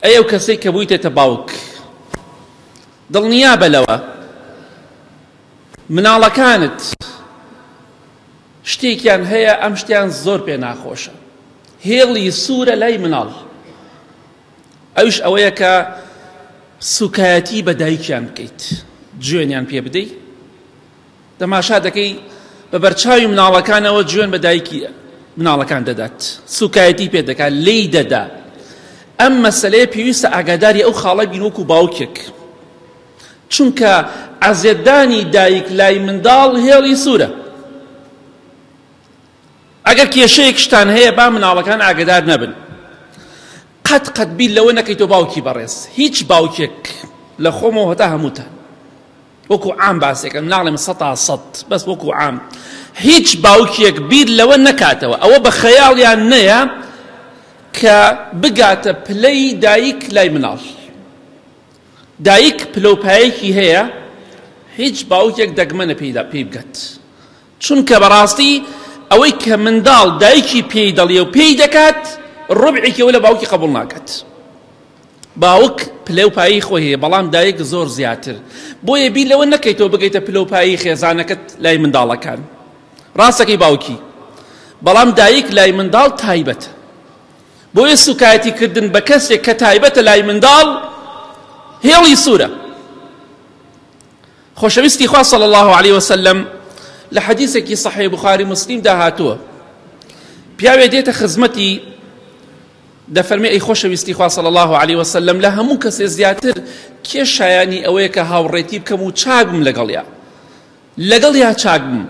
ئەو کەسەی کە بوویتێتە باوک دڵنیا بە لەوە مناڵەکانت شتێکیان هەیە ئەم شتیان زۆر پێ ناخۆشە، هێڵی سوورە لای مناڵ. ئەوش ئەوەیە کە سوکایەتی بە دایکیان بکەیت، جوێنیان پێ بدەیت، تەماشا دەکەی بە بەرچاوی مناڵەکانەوە جوێن بە دایکی مناڵەکان دەدات، سوکایەتی پێ دەکات، لێی دەدا. ئەم مەسەلەیە پێویستە ئاگاداری ئەو خاڵە بین وەکو باوکێک، چونکە عەزیەتدانی دایک لای منداڵ هێڵی سوورە. ئەگەر کێشەیەکشتان هەیە با مناڵەکان ئاگادار نەبن. قەت بیر لەوە نەکەیتەوە باوکی بەڕێز، هیچ باوکێک لە خۆمەوە هەتا هەمووتان وەکو عام باسێکە، ناڵێم 100% بەس وەکو عام، هیچ باوکێک بیر لەوە نەکاتەوە ئەوە بە خەیاڵیان نەیە کە بگاتە پلەی دایک لای مناڵ. دایک پلۆپایەکی هەیە، هیچ باوکێک دەگمەنە پێی بگات، چونکە بەڕاستی ئەوەی کە منداڵ دایکی پێی دەڵێ و پێی دەکات ڕبعێکەوە لە باوکی قبوڵ ناکات. باوک پلەپایی خۆی هەیە، بەڵام دایک زۆر زیاتر. بۆیە بیر لەوە نەکەیتەوە بگەیتە پلەپایی خێزانەکەت لای منداڵەکان. ڕاستەکەی باوکی، بەڵام دایک لای منداڵ تایبەتە. بۆیە سوکایەتی کردن بە کەسێک کە تایبەتە لای منداڵ هێڵی سوورە. خۆشەویستی خوا صلی الله عليه وسلم لە حەدیثێکی صحیح بوخاری مسلم داهاتووە، پیاوێ دێتە خزمەتی دەفەرمێ ئەی خۆشەویستی خوا صلی الله عليه وسلم لە هەموو کەسێ زیاتر کێ شایانی ئەوەیە کە هاوڕێتی بکەم و چاک بم لەگەڵیا چاک بم.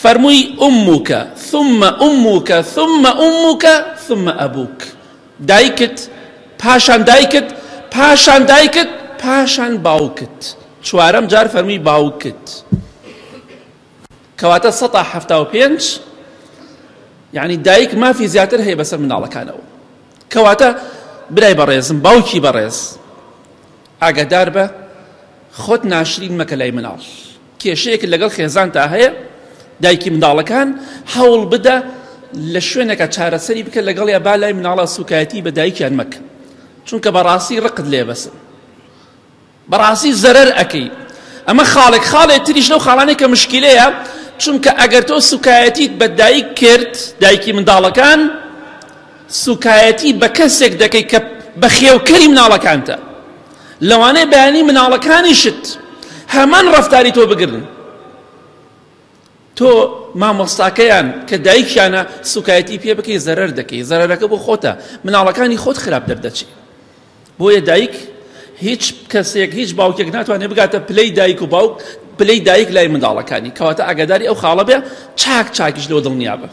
فەرمووی ئوموکە ثم ئوموکە ثم ئوموکە ثم ئەبووک، دایکت پاشان دایکت پاشان دایکت پاشان باوکت، چوارەم جار فەرمووی باوکت. کەواتە 175 یعنی دایک مافی زیاتر هەیە بەسەر مناڵەکانەوە. کەواتە برای بەڕێزم، باوکی بەڕێز، ئاگادار بە خۆت ناشرین مەکە لای مناڵ. کێشەیەک لەگەڵ خێزان تا هەیە دایکی منداڵەکان هەوڵ بدە لە شوێنێکە چارەسەری بکە لەگەڵیا با لای مناڵە سوکایەتی بە دایکیان مەکە، چونکە بەڕاستی ڕقت لێ بەسن، بەڕاستی زەرەر ئەەکەی. ئەمە خاڵێک تریش لەو خاڵانەی کە مشکلەیە، چونکە ئەگەر تۆ سوکایەتیت بە دایک کرد، دایکی منداڵەکان، سوکایەتی بە کەسێک دەکەی کە بە خێوکەری مناڵەکانتە، لەوانەیە بەیانی مناڵەکانیشت هەمان ڕەفتاری تۆ بگرن. تۆ مامۆستاکەیان کە دایکیانە سوکایەتی پێ بکەی زەرەر دەکەی، زەرەرەکە بۆ خۆتە، مناڵەکانی خۆت خراپ دەردەچی. بۆیە دایک هیچ کەسێک، هیچ باوکێک ناتوانێت بگاتە پلەی دایک و باوک، پلەی دایک لای منداڵەکانی. کەواتە ئاگاداری ئەو خاڵە بێ، چاکیش لەوە دڵنیا بە.